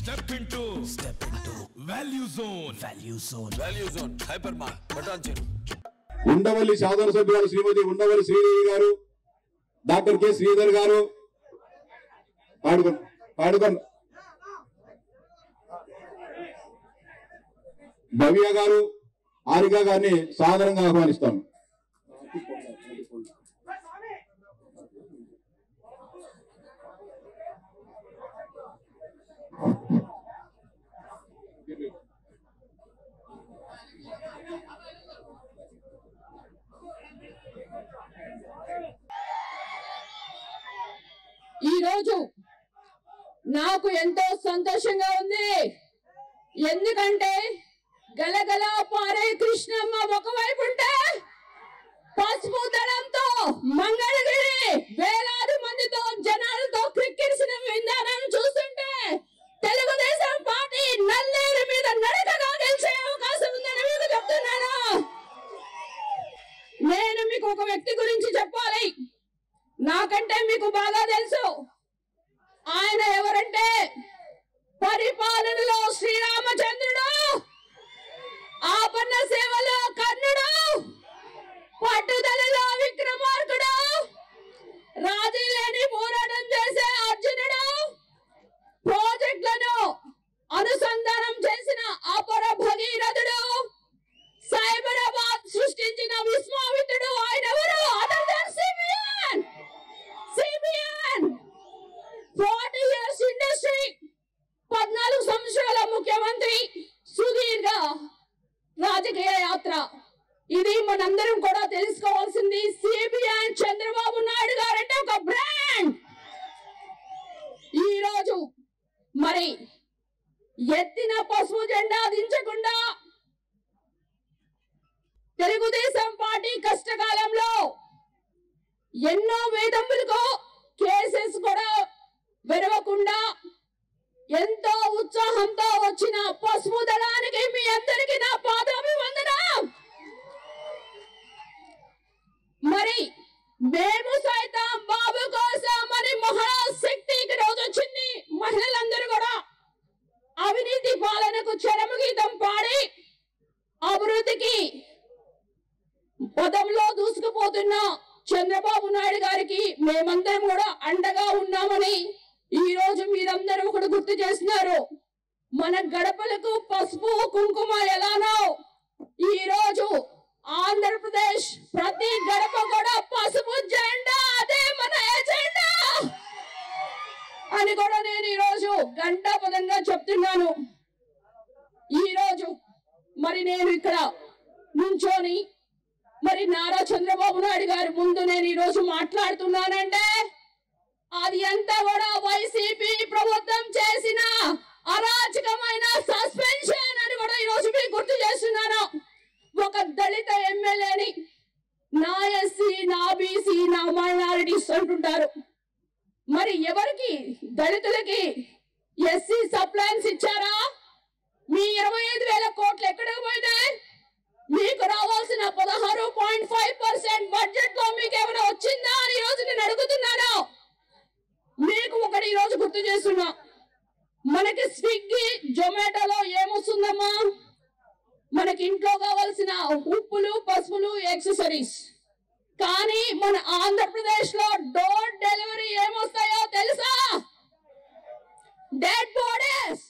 Step into value zone. Hypermart. Button. Undavalli సాధారణ సభ్యురాలు శ్రీమతి ఉండవల్లి శ్రీదేవి గారు, డాక్టర్ కె శ్రీధర్ గారు పాడుకొని భవ్య గారు, హారిక గారిని సాధారణంగా ఆహ్వానిస్తాం. ఈ రోజు నాకు ఎంతో సంతోషంగా ఉంది. ఎందుకంటే గలగల పారే కృష్ణమ్మ ఒకవైపు ఉంటే పసుపు దళంతో మంగళగిరి వేలాది మందితో జనాలతో క్రిక్కిరిసిన విధానాన్ని చూస్తుంటే తెలుగుదేశం పార్టీ నల్లేరు మీద నడకగా గెలిచే అవకాశం ఉందని మీకు చెప్తున్నాను. నేను మీకు ఒక వ్యక్తి గురించి చెప్పాలి. నాకంటే మీకు బాగా తెలుసు. ఆయన ఎవరంటే పరిపాలనలో శ్రీరామచంద్రుడు, ఆపన్న సేవలో కర్ణుడు, పట్టుదలలో విక్రమార్కుడు, రాజీ లేని పోరాటం చేసే అర్జునుడు, ప్రాజెక్టులను అనుసంధానం చేసిన అపర భగీరథుడు, సైబరాబాద్ సృష్టించిన విశ్వామిత్రుడు. ఆయన ఎవరు? Other than CBN. 40 years industry, 14 సంవత్సరాల ముఖ్యమంత్రి, సుదీర్ఘ రాజకీయ యాత్ర. ఇది మనందరం కూడా తెలుసుకోవాల్సింది. సిబిఎన్ చంద్రబాబు నాయుడు గారంటే ఒక బ్రాండ్. ఈ రోజు మరి ఎత్తిన పసుపు జెండా దించకుండా తెలుగుదేశం పార్టీ కష్టకాలంలో ఎన్నో వేధింపులకు కేసెస్ కూడా వెరవకుండా ఎంతో ఉత్సాహంతో వచ్చిన పసుపు దళానికి మీ అందరికీ నా పాదాభివందనం. మరి మేము సైతం బాబు కోసం అని మహాశక్తికి రోజు వచ్చింది. మహిళలందరూ కూడా అవినీతి పాలనకు చరమగీతం పాడి అభివృద్ధికి పదంలో దూసుకుపోతున్న చంద్రబాబు నాయుడు గారికి మేమందరం కూడా అండగా ఉన్నామని ఈ రోజు మీరందరూ కూడా గుర్తు చేస్తున్నారు. మన గడపలకు పసుపు కుంకుమ ఎలానో ఈ రోజు ఆంధ్రప్రదేశ్ ప్రతి గడప కూడా పసుపు జెండా, అదే మన ఎజెండా అని కూడా నేను ఈ రోజు గంటాపదంగా చెప్తున్నాను. ఈ రోజు మరి నేను ఇక్కడ నుంచోని మరి నారా చంద్రబాబు నాయుడు గారి ముందు నేను ఈ రోజు మాట్లాడుతున్నానంటే అది అంతా కూడా వైసీపీ ప్రభుత్వం చేసిన అరాచకమైన సస్పెన్షన్ అని కూడా ఈ రోజు మీకు గుర్తు చేస్తున్నాను. ఒక దళిత ఎమ్మెల్యేని నా ఎస్సీ, నా బీసీ, నా మైనారిటీస్ అంటుంటారు. మరి ఎవరికి దళితులకి ఎస్సీ సప్లైన్స్ ఇచ్చారా? మీ 25,000 కోట్లు ఎక్కడికి పోయినాయి? మీకు రావాల్సిన 16.5% బడ్జెట్ లో మీకు ఏమైనా వచ్చిందా అని ఈ రోజు నేను అడుగుతున్నాను. మీకు ఒకటి ఈ రోజు గుర్తు చేస్తున్నా. మనకి స్విగ్గీ, జొమాటోలో ఏమొస్తుందమ్మా? మనకి ఇంట్లో కావాల్సిన ఉప్పులు, పసుపులు, యాక్సెసరీస్. కానీ మన ఆంధ్రప్రదేశ్ లో డోర్ డెలివరీ ఏమొస్తాయో తెలుసా? Dead bodies.